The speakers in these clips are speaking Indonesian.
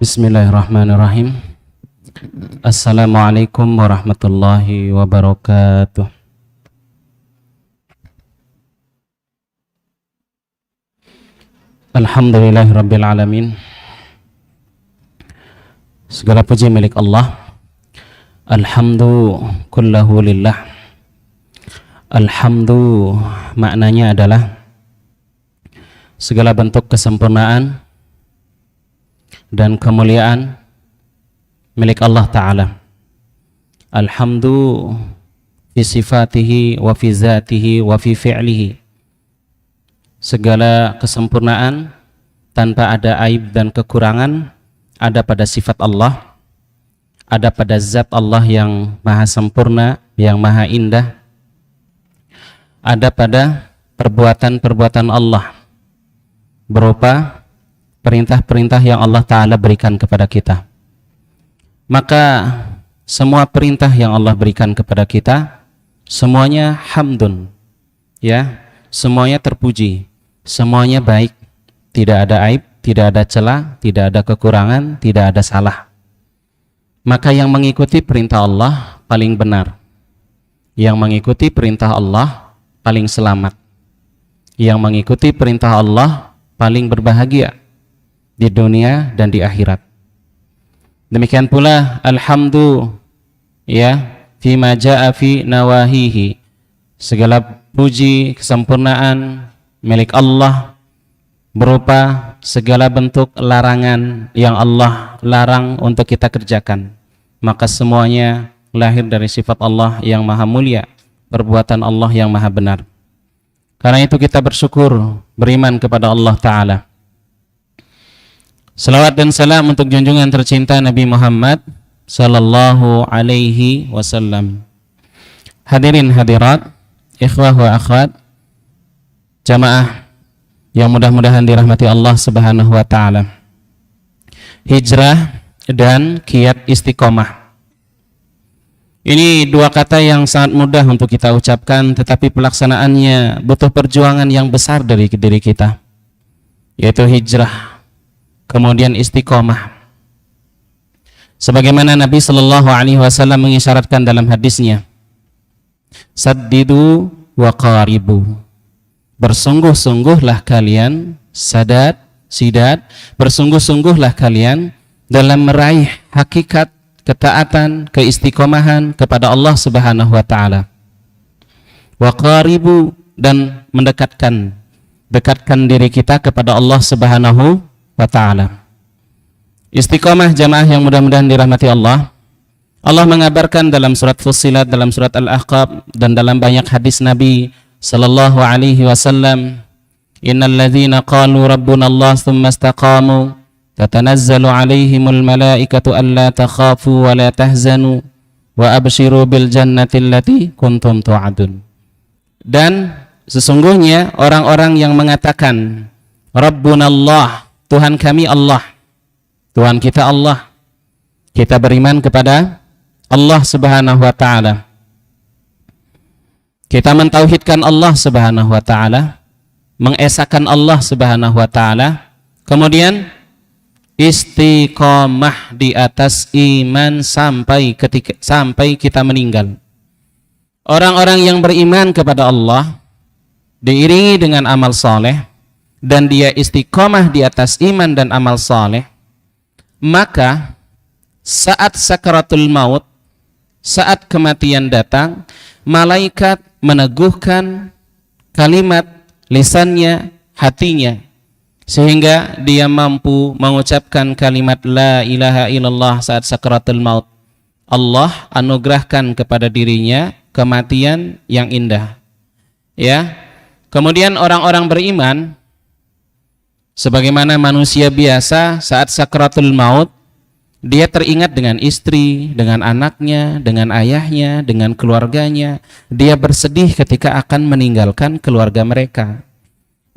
Bismillahirrahmanirrahim. Assalamualaikum warahmatullahi wabarakatuh. Alhamdulillahirabbil alamin. Segala puji milik Allah. Alhamdu kullahu lillah. Alhamdu maknanya adalah segala bentuk kesempurnaan dan kemuliaan milik Allah Ta'ala. Alhamdu fi sifatihi wa fi zatihi wa fi fi'lihi. Segala kesempurnaan tanpa ada aib dan kekurangan ada pada sifat Allah, ada pada zat Allah yang maha sempurna, yang maha indah, ada pada perbuatan-perbuatan Allah berupa perintah-perintah yang Allah Ta'ala berikan kepada kita. Maka semua perintah yang Allah berikan kepada kita semuanya hamdun, ya, semuanya terpuji, semuanya baik, tidak ada aib, tidak ada celah, tidak ada kekurangan, tidak ada salah. Maka yang mengikuti perintah Allah paling benar, yang mengikuti perintah Allah paling selamat, yang mengikuti perintah Allah paling berbahagia di dunia dan di akhirat. Demikian pula alhamdu, ya, fima jaa fi nawahihi. Segala puji, kesempurnaan milik Allah berupa segala bentuk larangan yang Allah larang untuk kita kerjakan. Maka semuanya lahir dari sifat Allah yang maha mulia, perbuatan Allah yang maha benar. Karena itu kita bersyukur, beriman kepada Allah Ta'ala. Salawat dan salam untuk junjungan tercinta Nabi Muhammad sallallahu alaihi wasallam. Hadirin hadirat, ikhwah wa akhwat, jamaah yang mudah-mudahan dirahmati Allah Subhanahu wa Ta'ala. Hijrah dan kiat istiqomah. Ini dua kata yang sangat mudah untuk kita ucapkan, tetapi pelaksanaannya butuh perjuangan yang besar dari diri kita, yaitu hijrah, kemudian istiqomah. Sebagaimana Nabi Sallallahu Alaihi Wasallam mengisyaratkan dalam hadisnya, saddidu wa qaribu. Bersungguh-sungguhlah kalian, sidat, bersungguh-sungguhlah kalian dalam meraih hakikat ketaatan, keistiqomahan kepada Allah Subhanahu wa Ta'ala. Wa qaribu, dan dekatkan diri kita kepada Allah Subhanahu wa Ta'ala. Istiqomah jamaah yang mudah-mudahan dirahmati Allah. Allah mengabarkan dalam surat Fussilat, dalam surat Al-Ahqaf, dan dalam banyak hadis Nabi sallallahu alaihi wasallam, innal ladzina qalu rabbuna Allah tsumma istaqamu tatanazzalu alaihimul malaikatu alla takhafu wa la tahzanu wa abshiru bil jannati allati kuntum tu'adun. Dan sesungguhnya orang-orang yang mengatakan rabbuna Allah, Tuhan kami Allah, Tuhan kita Allah, kita beriman kepada Allah Subhanahu wa Ta'ala, kita mentauhidkan Allah Subhanahu wa Ta'ala, mengesahkan Allah Subhanahu wa Ta'ala, kemudian istiqomah di atas iman sampai kita meninggal. Orang-orang yang beriman kepada Allah diiringi dengan amal saleh dan dia istiqomah di atas iman dan amal saleh, maka saat sakaratul maut, saat kematian datang, malaikat meneguhkan kalimat lisannya, hatinya, sehingga dia mampu mengucapkan kalimat la ilaha illallah saat sakaratul maut. Allah anugerahkan kepada dirinya kematian yang indah, ya. Kemudian orang-orang beriman sebagaimana manusia biasa saat sakaratul maut, dia teringat dengan istri, dengan anaknya, dengan ayahnya, dengan keluarganya. Dia bersedih ketika akan meninggalkan keluarga mereka.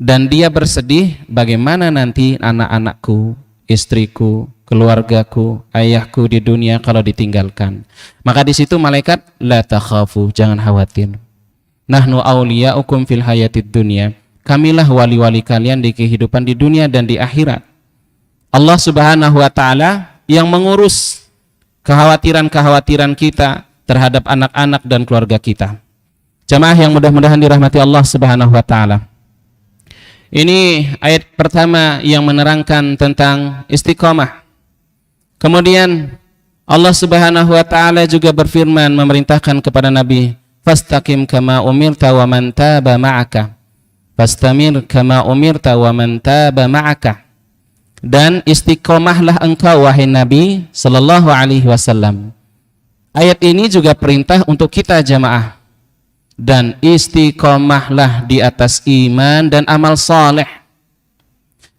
Dan dia bersedih bagaimana nanti anak-anakku, istriku, keluargaku, ayahku di dunia kalau ditinggalkan. Maka di situ malaikat, la takhafu, jangan khawatir. Nahnu awliya'ukum fil hayatid dunya. Kamilah wali-wali kalian di kehidupan di dunia dan di akhirat. Allah Subhanahu wa taala yang mengurus kekhawatiran-kekhawatiran kita terhadap anak-anak dan keluarga kita. Jamaah yang mudah-mudahan dirahmati Allah Subhanahu wa taala. Ini ayat pertama yang menerangkan tentang istiqomah. Kemudian Allah Subhanahu wa taala juga berfirman memerintahkan kepada Nabi, "Fastaqim kama umirta wa man taba ma'aka." Fastamir kama umirta wa man taba ma'aka. Dan istiqomahlah engkau wahai Nabi sallallahu alaihi wasallam. Ayat ini juga perintah untuk kita jamaah. Dan istiqomahlah di atas iman dan amal saleh.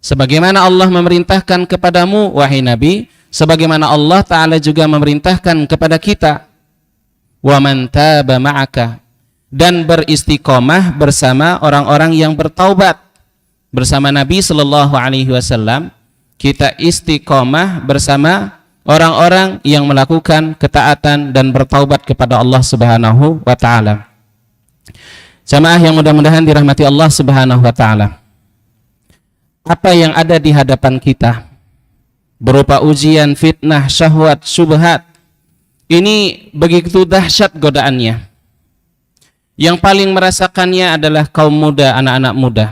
Sebagaimana Allah memerintahkan kepadamu wahai Nabi, sebagaimana Allah Ta'ala juga memerintahkan kepada kita, wa man taba ma'aka, dan beristiqomah bersama orang-orang yang bertaubat. Bersama Nabi sallallahu alaihi wasallam, kita istiqomah bersama orang-orang yang melakukan ketaatan dan bertaubat kepada Allah Subhanahu wa taala. Jamaah yang mudah-mudahan dirahmati Allah Subhanahu wa taala. Apa yang ada di hadapan kita berupa ujian, fitnah, syahwat, syubhat, ini begitu dahsyat godaannya. Yang paling merasakannya adalah kaum muda, anak-anak muda.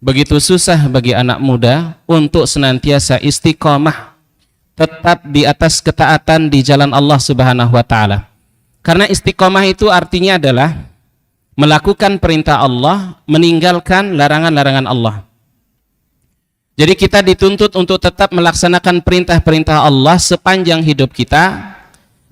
Begitu susah bagi anak muda untuk senantiasa istiqomah, tetap di atas ketaatan di jalan Allah Subhanahu wa taala. Karena istiqomah itu artinya adalah melakukan perintah Allah, meninggalkan larangan-larangan Allah. Jadi kita dituntut untuk tetap melaksanakan perintah-perintah Allah sepanjang hidup kita,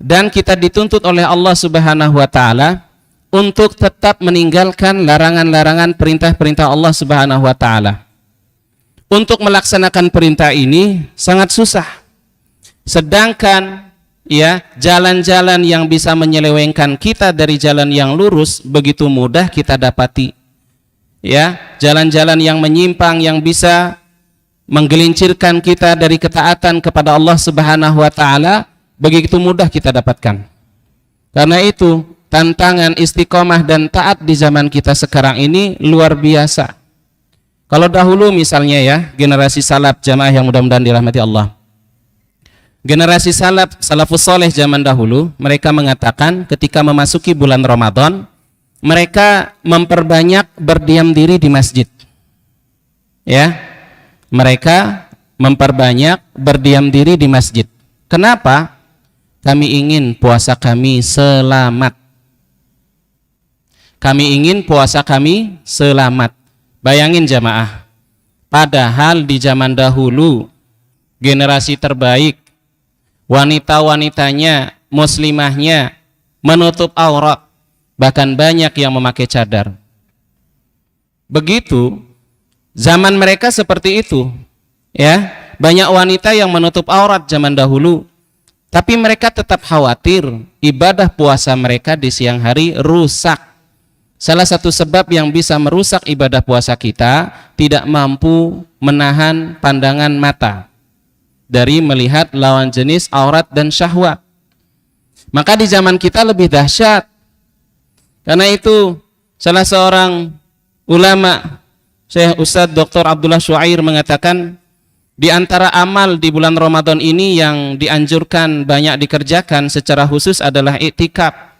dan kita dituntut oleh Allah Subhanahu wa taala untuk tetap meninggalkan larangan-larangan perintah-perintah Allah Subhanahu wa taala. Untuk melaksanakan perintah ini sangat susah. Sedangkan ya, jalan-jalan yang bisa menyelewengkan kita dari jalan yang lurus begitu mudah kita dapati. Ya, jalan-jalan yang menyimpang yang bisa menggelincirkan kita dari ketaatan kepada Allah Subhanahu wa taala begitu mudah kita dapatkan. Karena itu, tantangan istiqomah dan taat di zaman kita sekarang ini luar biasa. Kalau dahulu misalnya ya, generasi salaf, jamaah yang mudah-mudahan dirahmati Allah. Generasi salafus soleh zaman dahulu, mereka mengatakan ketika memasuki bulan Ramadan, mereka memperbanyak berdiam diri di masjid. Ya, mereka memperbanyak berdiam diri di masjid. Kenapa? Kami ingin puasa kami selamat. Kami ingin puasa kami selamat. Bayangin jamaah, padahal di zaman dahulu generasi terbaik, wanita-wanitanya, muslimahnya menutup aurat, bahkan banyak yang memakai cadar. Begitu zaman mereka seperti itu, ya, banyak wanita yang menutup aurat zaman dahulu, tapi mereka tetap khawatir ibadah puasa mereka di siang hari rusak. Salah satu sebab yang bisa merusak ibadah puasa kita, tidak mampu menahan pandangan mata dari melihat lawan jenis aurat dan syahwat. Maka di zaman kita lebih dahsyat. Karena itu salah seorang ulama, Syekh Ustadz Dr. Abdullah Syuair mengatakan, di antara amal di bulan Ramadan ini yang dianjurkan banyak dikerjakan secara khusus adalah iktikaf.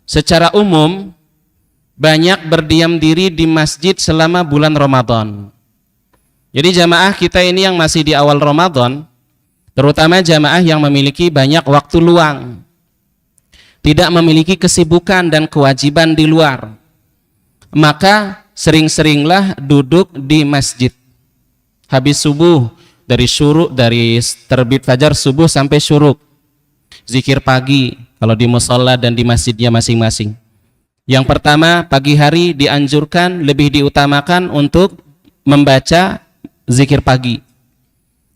Secara umum banyak berdiam diri di masjid selama bulan Ramadan. Jadi jamaah kita ini yang masih di awal Ramadan, terutama jamaah yang memiliki banyak waktu luang, tidak memiliki kesibukan dan kewajiban di luar, maka sering-seringlah duduk di masjid. Habis subuh, dari terbit fajar subuh sampai syuruk, zikir pagi kalau di musholla dan di masjidnya masing-masing. Yang pertama, pagi hari dianjurkan lebih diutamakan untuk membaca zikir pagi.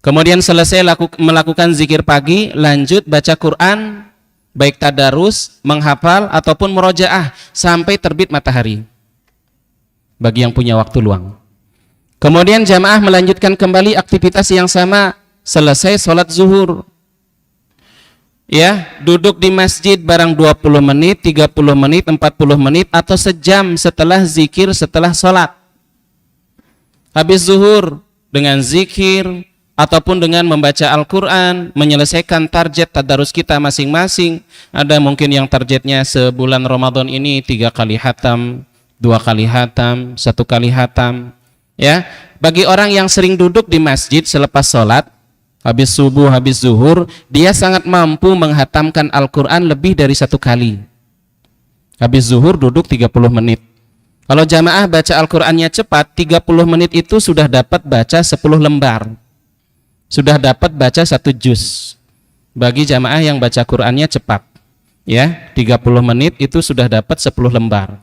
Kemudian selesai melakukan zikir pagi, lanjut baca Quran, baik tadarus, menghafal ataupun murojaah sampai terbit matahari. Bagi yang punya waktu luang. Kemudian jamaah melanjutkan kembali aktivitas yang sama, selesai sholat zuhur. Ya, duduk di masjid barang 20 menit, 30 menit, 40 menit atau sejam setelah zikir, setelah sholat. Habis zuhur dengan zikir, ataupun dengan membaca Al-Quran, menyelesaikan target tadarus kita masing-masing. Ada mungkin yang targetnya sebulan Ramadan ini 3 kali hatam, 2 kali hatam, 1 kali hatam. Ya, bagi orang yang sering duduk di masjid selepas sholat, habis subuh, habis zuhur, dia sangat mampu menghatamkan Al-Quran lebih dari 1 kali. Habis zuhur duduk 30 menit. Kalau jamaah baca Al-Qurannya cepat, 30 menit itu sudah dapat baca 10 lembar. Sudah dapat baca 1 juz. Bagi jamaah yang baca Qur'annya cepat, ya, 30 menit itu sudah dapat 10 lembar.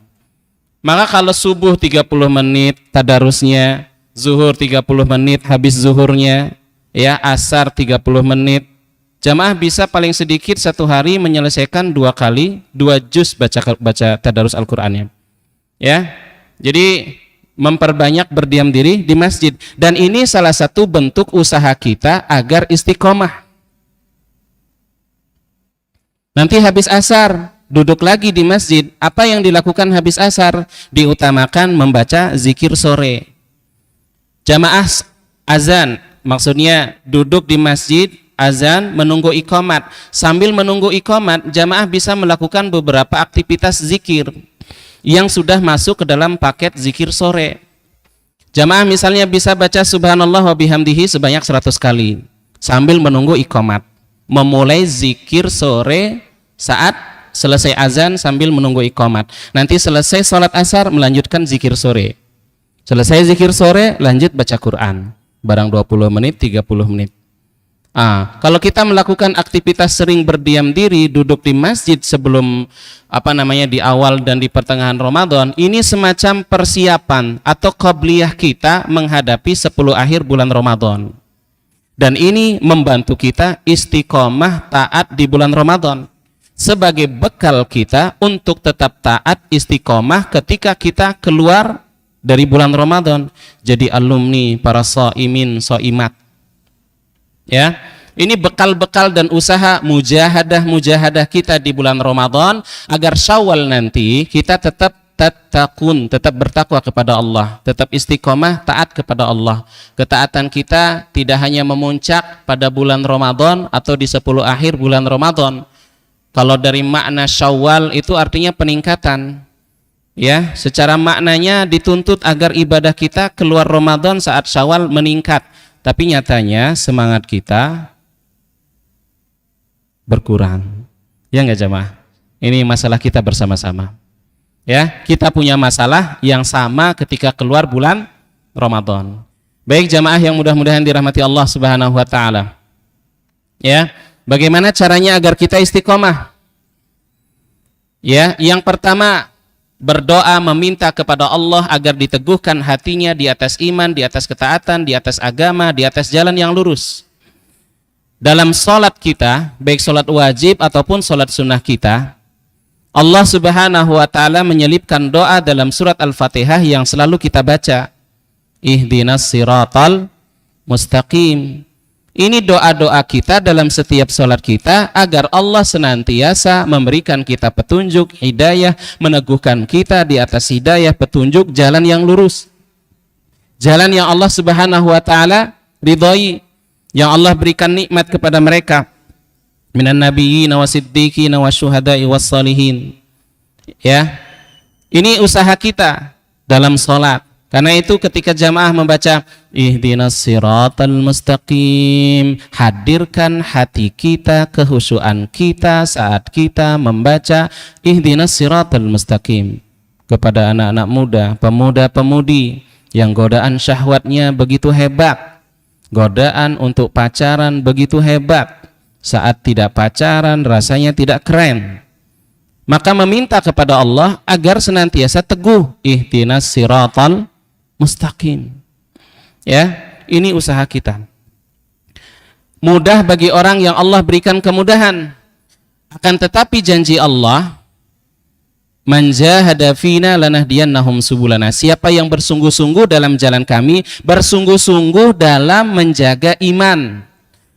Maka kalau subuh 30 menit tadarusnya, zuhur 30 menit habis zuhurnya, ya, asar 30 menit, jamaah bisa paling sedikit 1 hari menyelesaikan 2 kali 2 juz baca tadarus Al-Qur'annya. Ya. Jadi memperbanyak berdiam diri di masjid, dan ini salah satu bentuk usaha kita agar istiqomah. Nanti habis asar duduk lagi di masjid, apa yang dilakukan habis asar? Diutamakan membaca zikir sore. Jamaah azan, maksudnya duduk di masjid, azan, menunggu iqamat. Sambil menunggu iqamat, jamaah bisa melakukan beberapa aktivitas zikir yang sudah masuk ke dalam paket zikir sore. Jamaah misalnya bisa baca subhanallah wa bihamdihi sebanyak 100 kali sambil menunggu iqamat. Memulai zikir sore saat selesai azan sambil menunggu iqamat. Nanti selesai sholat asar melanjutkan zikir sore. Selesai zikir sore lanjut baca Quran. Barang 20 menit, 30 menit. Kalau kita melakukan aktivitas sering berdiam diri, duduk di masjid sebelum di awal dan di pertengahan Ramadan, ini semacam persiapan atau qabliyah kita menghadapi 10 akhir bulan Ramadan. Dan ini membantu kita istiqomah taat di bulan Ramadan sebagai bekal kita untuk tetap taat istiqomah ketika kita keluar dari bulan Ramadan, jadi alumni para shaimin shaimat. Ya, ini bekal-bekal dan usaha mujahadah kita di bulan Ramadan agar Syawal nanti kita tetap tattaqun, tetap bertakwa kepada Allah, tetap istiqomah taat kepada Allah. Ketaatan kita tidak hanya memuncak pada bulan Ramadan atau di 10 akhir bulan Ramadan. Kalau dari makna Syawal itu artinya peningkatan. Ya, secara maknanya dituntut agar ibadah kita keluar Ramadan saat Syawal meningkat. Tapi nyatanya semangat kita berkurang. Ya enggak jamaah? Ini masalah kita bersama-sama. Ya, kita punya masalah yang sama ketika keluar bulan Ramadan. Baik jamaah yang mudah-mudahan dirahmati Allah Subhanahu wa taala. Ya, bagaimana caranya agar kita istiqomah? Ya, yang pertama berdoa meminta kepada Allah agar diteguhkan hatinya di atas iman, di atas ketaatan, di atas agama, di atas jalan yang lurus. Dalam sholat kita, baik sholat wajib ataupun sholat sunnah kita, Allah Subhanahu wa ta'ala menyelipkan doa dalam surat Al-Fatihah yang selalu kita baca. Ihdinas siratal mustaqim. Ini doa-doa kita dalam setiap sholat kita agar Allah senantiasa memberikan kita petunjuk, hidayah, meneguhkan kita di atas hidayah, petunjuk, jalan yang lurus. Jalan yang Allah Subhanahu wa ta'ala ridhai, yang Allah berikan nikmat kepada mereka. Minan nabiyyin wa siddiqin wa syuhada'i was salihin. Ya. Ini usaha kita dalam sholat. Karena itu ketika jamaah membaca ihdinas siratal mustaqim, hadirkan hati kita, kehusuan kita saat kita membaca ihdinas siratal mustaqim. Kepada anak-anak muda, pemuda-pemudi yang godaan syahwatnya begitu hebat, godaan untuk pacaran begitu hebat, saat tidak pacaran rasanya tidak keren, maka meminta kepada Allah agar senantiasa teguh ihdinas siratal mustaqim. Ya, ini usaha kita. Mudah bagi orang yang Allah berikan kemudahan. Akan tetapi janji Allah, man jahada fina lanahdiyannahum subulana. Siapa yang bersungguh-sungguh dalam jalan kami, bersungguh-sungguh dalam menjaga iman,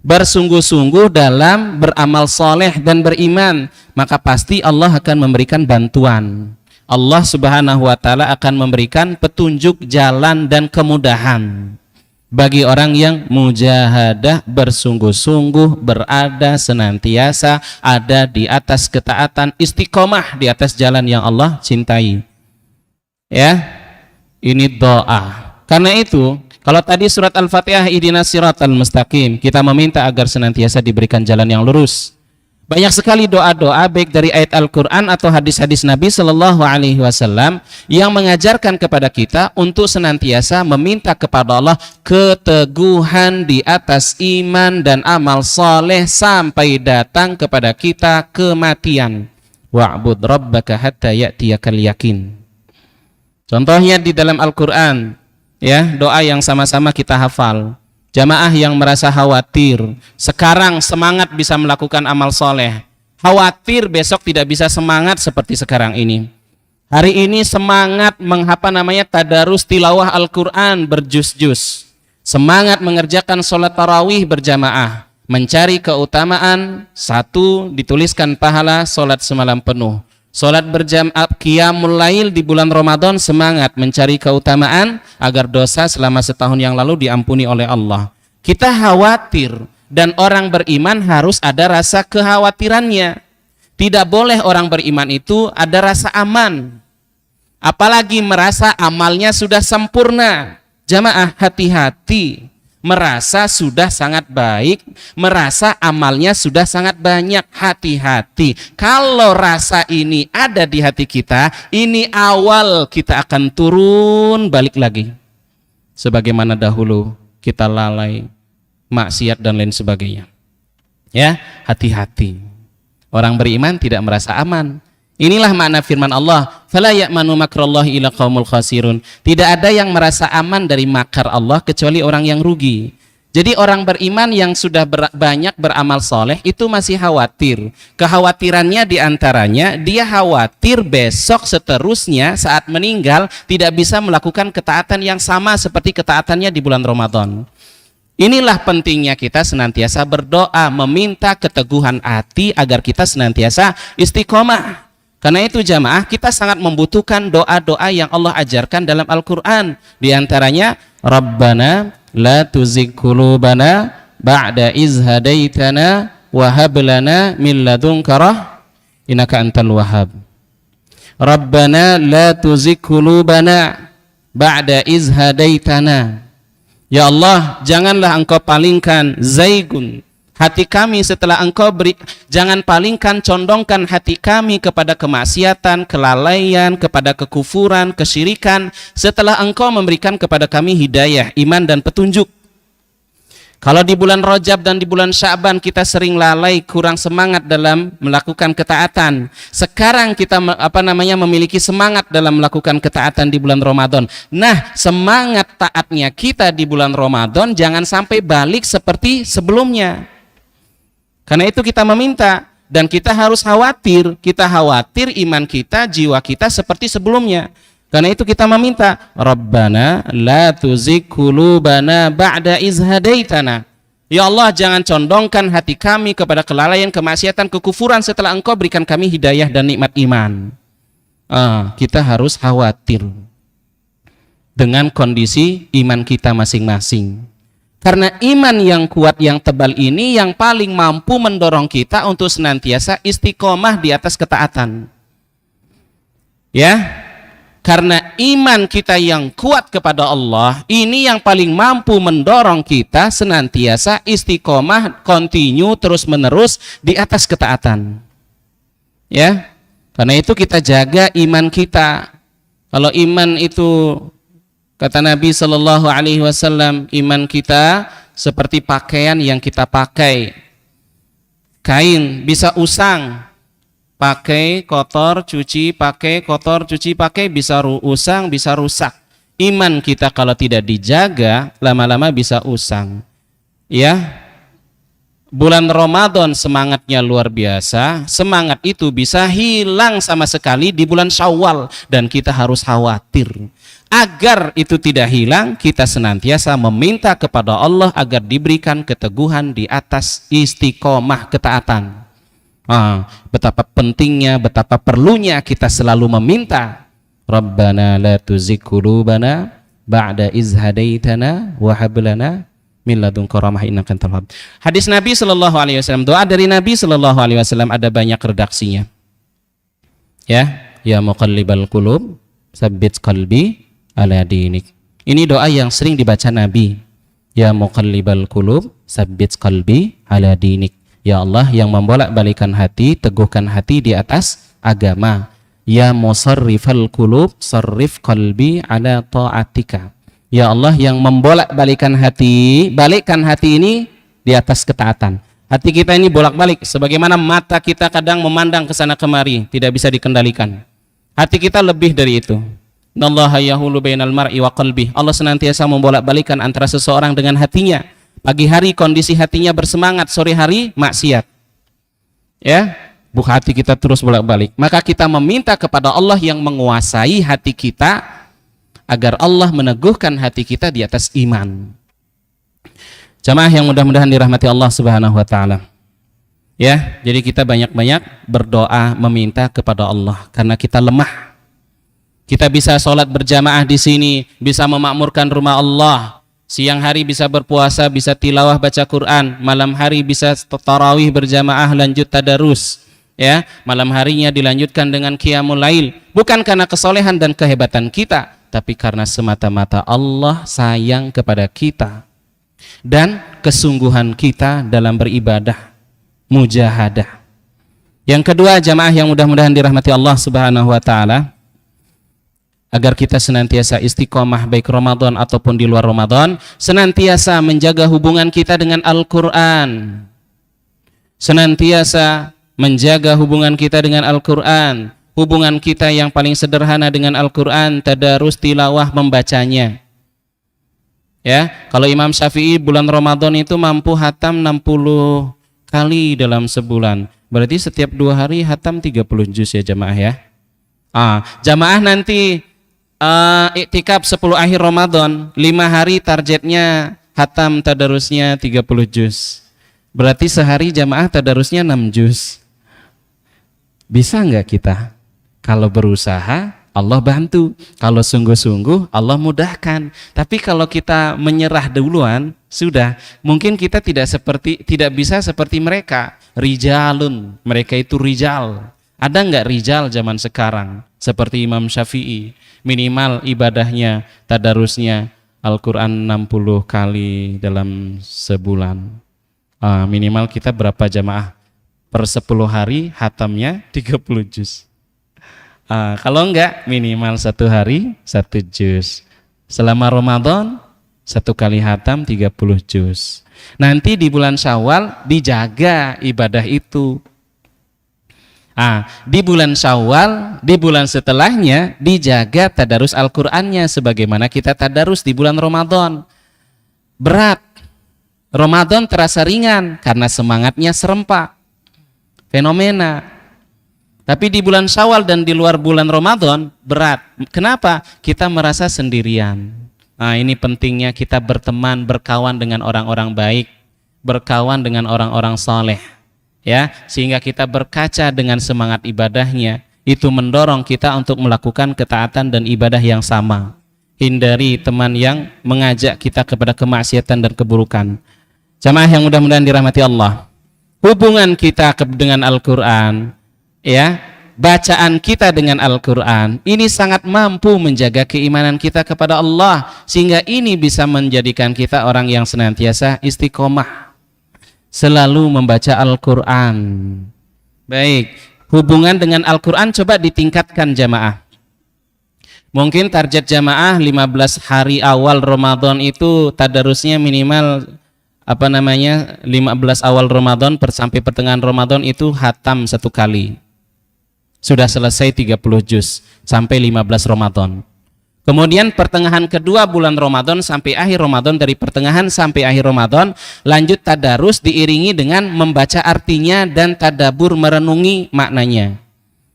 bersungguh-sungguh dalam beramal soleh dan beriman, maka pasti Allah akan memberikan bantuan. Allah Subhanahu wa ta'ala akan memberikan petunjuk jalan dan kemudahan bagi orang yang mujahadah, bersungguh-sungguh, berada senantiasa ada di atas ketaatan, istiqomah di atas jalan yang Allah cintai. Ya, ini doa. Karena itu, kalau tadi surat Al-Fatihah ihdinas siratal mustaqim, kita meminta agar senantiasa diberikan jalan yang lurus. Banyak sekali doa-doa baik dari ayat Al-Quran atau hadis-hadis Nabi Shallallahu Alaihi Wasallam yang mengajarkan kepada kita untuk senantiasa meminta kepada Allah keteguhan di atas iman dan amal soleh sampai datang kepada kita kematian. Wa'bud rabbaka hatta ya'tiyakal yakin. Contohnya di dalam Al-Quran, ya, doa yang sama-sama kita hafal. Jamaah yang merasa khawatir, sekarang semangat bisa melakukan amal soleh. Khawatir besok tidak bisa semangat seperti sekarang ini. Hari ini semangat tadarus tilawah Al-Quran berjus-jus. Semangat mengerjakan sholat tarawih berjamaah. Mencari keutamaan, satu, dituliskan pahala sholat semalam penuh. Sholat berjamaah qiyamul lail di bulan Ramadan, semangat mencari keutamaan agar dosa selama setahun yang lalu diampuni oleh Allah. Kita khawatir, dan orang beriman harus ada rasa kekhawatirannya. Tidak boleh orang beriman itu ada rasa aman, apalagi merasa amalnya sudah sempurna. Jamaah, hati-hati. Merasa sudah sangat baik, merasa amalnya sudah sangat banyak, hati-hati. Kalau rasa ini ada di hati kita, ini awal kita akan turun balik lagi sebagaimana dahulu kita lalai, maksiat dan lain sebagainya. Ya, hati-hati. Orang beriman tidak merasa aman. Inilah makna firman Allah, fala ya'manu makrallahi illa qaumul khasirun. Tidak ada yang merasa aman dari makar Allah kecuali orang yang rugi. Jadi orang beriman yang sudah banyak beramal soleh itu masih khawatir. Kekhawatirannya diantaranya dia khawatir besok seterusnya saat meninggal tidak bisa melakukan ketaatan yang sama seperti ketaatannya di bulan Ramadan. Inilah pentingnya kita senantiasa berdoa, meminta keteguhan hati agar kita senantiasa istiqomah. Karena itu jamaah, kita sangat membutuhkan doa-doa yang Allah ajarkan dalam Al-Quran. Di antaranya, Rabbana la tuzigh qulubana ba'da iz hadaitana wa hab lana min ladunka innaka antal wahhab. Rabbana la tuzigh qulubana ba'da iz hadaitana. Ya Allah, janganlah engkau palingkan zaigun hati kami setelah engkau beri, jangan palingkan, condongkan hati kami kepada kemaksiatan, kelalaian, kepada kekufuran, kesyirikan setelah engkau memberikan kepada kami hidayah, iman dan petunjuk. Kalau di bulan Rajab dan di bulan Sya'ban kita sering lalai, kurang semangat dalam melakukan ketaatan. Sekarang kita memiliki semangat dalam melakukan ketaatan di bulan Ramadan. Nah, semangat taatnya kita di bulan Ramadan jangan sampai balik seperti sebelumnya. Karena itu kita meminta, dan kita harus khawatir iman kita, jiwa kita seperti sebelumnya. Karena itu kita meminta, Rabbana la tuzigh qulubana ba'da iz hadaitana. Ya Allah, jangan condongkan hati kami kepada kelalaian, kemaksiatan, kekufuran setelah engkau berikan kami hidayah dan nikmat iman. Kita harus khawatir dengan kondisi iman kita masing-masing. Karena iman yang kuat, yang tebal ini yang paling mampu mendorong kita untuk senantiasa istiqomah di atas ketaatan. Ya, karena iman kita yang kuat kepada Allah ini yang paling mampu mendorong kita senantiasa istiqomah, continue, terus menerus di atas ketaatan. Ya, karena itu kita jaga iman kita. Kalau iman itu, kata Nabi Shallallahu Alaihi Wasallam, iman kita seperti pakaian yang kita pakai. Kain bisa usang, pakai kotor cuci, pakai kotor cuci, pakai, bisa usang, bisa rusak. Iman kita kalau tidak dijaga lama-lama bisa usang. Ya, bulan Ramadan semangatnya luar biasa, semangat itu bisa hilang sama sekali di bulan Syawal, dan kita harus khawatir agar itu tidak hilang. Kita senantiasa meminta kepada Allah agar diberikan keteguhan di atas istiqomah ketaatan. Betapa pentingnya, betapa perlunya kita selalu meminta, Rabbana la tuzigh qulubana ba'da iz hadaitana wa hab lana min ladunka rahmah innaka antal wahhab. Hadis Nabi sallallahu alaihi wasallam, doa dari Nabi sallallahu alaihi wasallam ada banyak redaksinya. Ya muqallibal qulub, tsabbit qalbi ala dinik. Ini doa yang sering dibaca Nabi. Ya muqallibal qulub, tsabbit qalbi ala dinik. Ya Allah yang membolak-balikan hati, teguhkan hati di atas agama. Ya musarrifal qulub, sarrif qalbi ala ta'atika. Ya Allah yang membolak-balikan hati, balikkan hati ini di atas ketaatan. Hati kita ini bolak-balik, sebagaimana mata kita kadang memandang ke sana kemari, tidak bisa dikendalikan. Hati kita lebih dari itu. Innallaha yahulu bainal mar'i wa qalbi. Allah senantiasa membolak-balikan antara seseorang dengan hatinya. Pagi hari kondisi hatinya bersemangat, sore hari maksiat. Ya, hati kita terus bolak-balik. Maka kita meminta kepada Allah yang menguasai hati kita agar Allah meneguhkan hati kita di atas iman. Jamaah yang mudah-mudahan dirahmati Allah Subhanahu wa taala. Ya, jadi kita banyak-banyak berdoa meminta kepada Allah karena kita lemah. Kita bisa sholat berjamaah di sini, bisa memakmurkan rumah Allah. Siang hari bisa berpuasa, bisa tilawah baca Quran, malam hari bisa tarawih berjamaah lanjut tadarus. Ya, malam harinya dilanjutkan dengan qiyamul lail, bukan karena kesolehan dan kehebatan kita, tapi karena semata-mata Allah sayang kepada kita dan kesungguhan kita dalam beribadah, mujahadah. Yang kedua, jamaah yang mudah-mudahan dirahmati Allah Subhanahu wa taala, agar kita senantiasa istiqomah baik Ramadan ataupun di luar Ramadan, senantiasa menjaga hubungan kita dengan Al-Quran, senantiasa menjaga hubungan kita dengan Al-Quran, hubungan kita yang paling sederhana dengan Al-Quran, tadarus tilawah membacanya. Ya, kalau Imam Syafi'i bulan Ramadan itu mampu hatam 60 kali dalam sebulan, berarti setiap 2 hari hatam 30 juz ya jamaah ya. Jamaah nanti iktikaf 10 akhir Ramadan, 5 hari targetnya hatam tadarusnya 30 juz. Berarti sehari jamaah tadarusnya 6 juz. Bisa nggak kita? Kalau berusaha Allah bantu, kalau sungguh-sungguh Allah mudahkan. Tapi kalau kita menyerah duluan, sudah mungkin kita tidak bisa seperti mereka. Rijalun, mereka itu rijal. Ada nggak rijal zaman sekarang seperti Imam Syafi'i? Minimal ibadahnya, tadarusnya Al-Quran 60 kali dalam sebulan. Minimal kita berapa jamaah? Per 10 hari hatamnya 30 juz. Kalau enggak, minimal 1 hari 1 juz. Selama Ramadan 1 kali hatam 30 juz. Nanti di bulan Syawal dijaga ibadah itu. Di bulan Syawal, di bulan setelahnya dijaga tadarus Al-Qur'annya sebagaimana kita tadarus di bulan Ramadan. Berat. Ramadan terasa ringan karena semangatnya serempak. Fenomena. Tapi di bulan Syawal dan di luar bulan Ramadan berat. Kenapa? Kita merasa sendirian. Ini pentingnya kita berteman, berkawan dengan orang-orang baik, berkawan dengan orang-orang saleh. Ya, sehingga kita berkaca dengan semangat ibadahnya, itu mendorong kita untuk melakukan ketaatan dan ibadah yang sama. Hindari teman yang mengajak kita kepada kemaksiatan dan keburukan. Jamaah yang mudah-mudahan dirahmati Allah, hubungan kita dengan Al-Quran, ya, bacaan kita dengan Al-Quran ini sangat mampu menjaga keimanan kita kepada Allah, sehingga ini bisa menjadikan kita orang yang senantiasa istiqomah, selalu membaca Al-Quran. Baik, hubungan dengan Al-Quran coba ditingkatkan jamaah. Mungkin target jamaah 15 hari awal Ramadan itu tadarusnya minimal 15 awal Ramadan sampai pertengahan Ramadan itu hatam 1 kali. Sudah selesai 30 juz sampai 15 Ramadan. Kemudian pertengahan kedua bulan Ramadan sampai akhir Ramadan, dari pertengahan sampai akhir Ramadan lanjut tadarus diiringi dengan membaca artinya dan tadabur merenungi maknanya.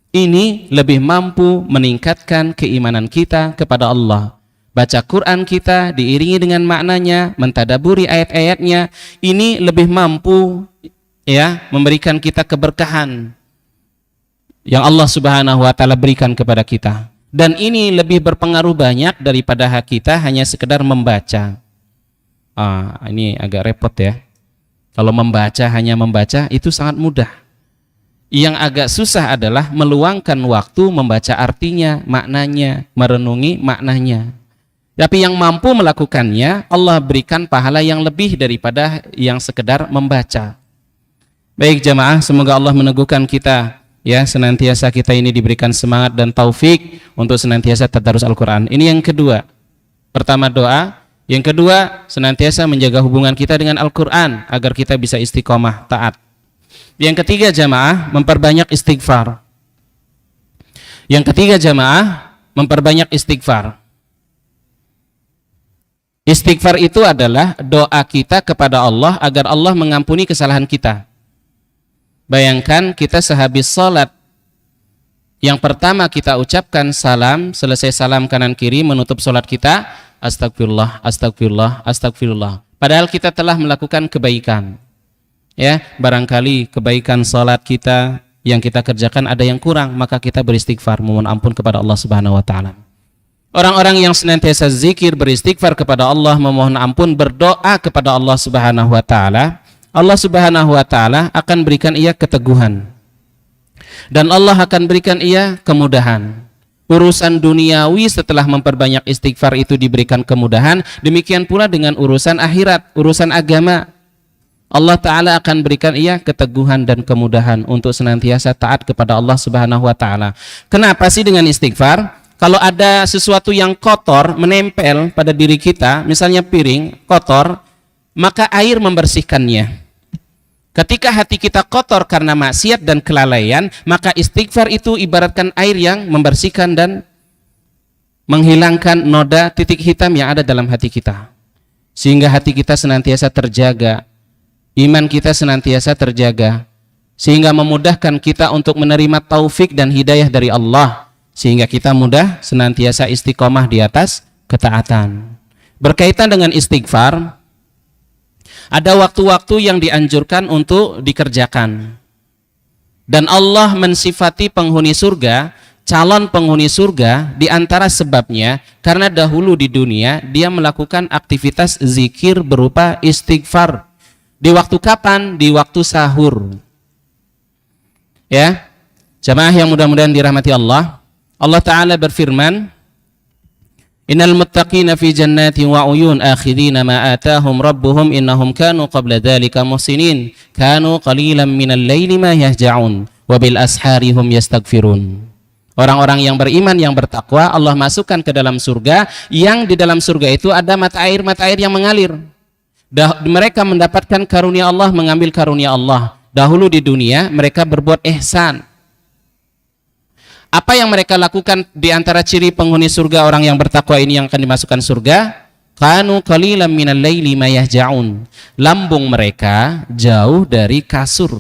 Ini lebih mampu meningkatkan keimanan kita kepada Allah. Baca Quran kita diiringi dengan maknanya, mentadaburi ayat-ayatnya, ini lebih mampu ya memberikan kita keberkahan yang Allah Subhanahu wa taala berikan kepada kita. Dan ini lebih berpengaruh banyak daripada kita hanya sekedar membaca. Ini agak repot ya. Kalau membaca, hanya membaca itu sangat mudah. Yang agak susah adalah meluangkan waktu membaca artinya, maknanya, merenungi maknanya. Tapi yang mampu melakukannya, Allah berikan pahala yang lebih daripada yang sekedar membaca. Baik jamaah, semoga Allah meneguhkan kita, ya, senantiasa kita ini diberikan semangat dan taufik untuk senantiasa tadarus Al-Quran. Ini yang kedua. Pertama doa, yang kedua senantiasa menjaga hubungan kita dengan Al-Quran agar kita bisa istiqomah taat. Yang ketiga jamaah, memperbanyak istighfar. Yang ketiga jamaah, memperbanyak istighfar. Istighfar itu adalah doa kita kepada Allah agar Allah mengampuni kesalahan kita. Bayangkan kita sehabis salat, yang pertama kita ucapkan salam, selesai salam kanan kiri menutup salat kita, astagfirullah, astagfirullah, astagfirullah. Padahal kita telah melakukan kebaikan. Ya, barangkali kebaikan salat kita yang kita kerjakan ada yang kurang, maka kita beristighfar memohon ampun kepada Allah Subhanahu wa taala. Orang-orang yang senantiasa zikir, beristighfar kepada Allah, memohon ampun, berdoa kepada Allah Subhanahu wa taala, Allah Subhanahu wa taala akan berikan ia keteguhan. Dan Allah akan berikan ia kemudahan. Urusan duniawi setelah memperbanyak istighfar itu diberikan kemudahan, demikian pula dengan urusan akhirat, urusan agama. Allah taala akan berikan ia keteguhan dan kemudahan untuk senantiasa taat kepada Allah Subhanahu wa taala. Kenapa sih dengan istighfar? Kalau ada sesuatu yang kotor menempel pada diri kita, misalnya piring kotor, maka air membersihkannya. Ketika hati kita kotor karena maksiat dan kelalaian, maka istighfar itu ibaratkan air yang membersihkan dan menghilangkan noda titik hitam yang ada dalam hati kita. Sehingga hati kita senantiasa terjaga, iman kita senantiasa terjaga, sehingga memudahkan kita untuk menerima taufik dan hidayah dari Allah, sehingga kita mudah senantiasa istiqomah di atas ketaatan. Berkaitan dengan istighfar, ada waktu-waktu yang dianjurkan untuk dikerjakan. Dan Allah mensifati penghuni surga, calon penghuni surga, di antara sebabnya karena dahulu di dunia dia melakukan aktivitas zikir berupa istighfar. Di waktu kapan? Di waktu sahur. Ya, jamaah yang mudah-mudahan dirahmati Allah. Allah Ta'ala berfirman, Innal muttaqina fi jannatin wa uyun akhidina ma atahum rabbuhum innahum kanu qabla dhalika muhsinin kanu qalilan minal laili ma yahja'un wa bil ashari hum yastaghfirun. Orang-orang yang beriman yang bertakwa Allah masukkan ke dalam surga, yang di dalam surga itu ada mata air yang mengalir. Mereka mendapatkan karunia Allah, mengambil karunia Allah. Dahulu di dunia mereka berbuat ihsan. Apa yang mereka lakukan di antara ciri penghuni surga, orang yang bertakwa ini yang akan dimasukkan surga? Kanu qalilan minal laili ma yahja'un. Lambung mereka jauh dari kasur.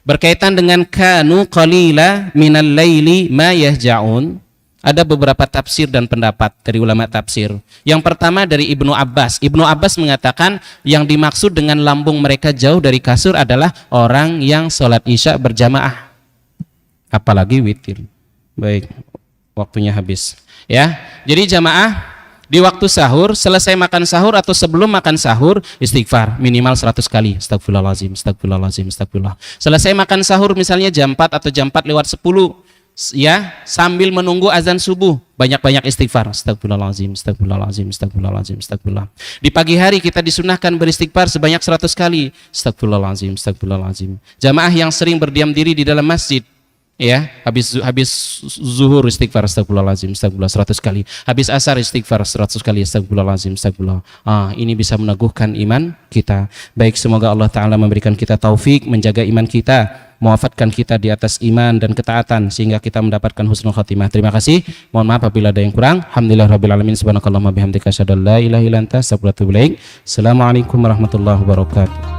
Berkaitan dengan kanu qalila minal laili ma yahja'un, ada beberapa tafsir dan pendapat dari ulama tafsir. Yang pertama dari Ibnu Abbas. Ibnu Abbas mengatakan yang dimaksud dengan lambung mereka jauh dari kasur adalah orang yang sholat isya berjamaah, apalagi witir. Baik, waktunya habis. Ya, jadi jamaah di waktu sahur, selesai makan sahur atau sebelum makan sahur, istighfar minimal 100 kali. Astagfirullahaladzim, astagfirullahaladzim, astagfirullah. Selesai makan sahur misalnya jam 4 atau jam 4 lewat 10, ya, sambil menunggu azan subuh, banyak-banyak istighfar. Astagfirullahaladzim, astagfirullahaladzim, astagfirullahaladzim, astagfirullah. Di pagi hari kita disunahkan beristighfar sebanyak 100 kali. Astagfirullahaladzim, astagfirullahaladzim. Jamaah yang sering berdiam diri di dalam masjid, ya, habis zuhur istighfar astagfirullahaladzim, astagfirullah 100 kali. Habis asar istighfar 100 kali astagfirullahaladzim, astagfirullah. Ini bisa meneguhkan iman kita. Baik, semoga Allah Ta'ala memberikan kita taufik, menjaga iman kita, mewafatkan kita di atas iman dan ketaatan sehingga kita mendapatkan husnul khatimah. Terima kasih. Mohon maaf apabila ada yang kurang. Alhamdulillahirabbil alamin. Subhanakallahumma bihamdika asyhadu an la ilaha illa anta astaghfiruka wa atubu ilaik. Assalamualaikum warahmatullahi wabarakatuh.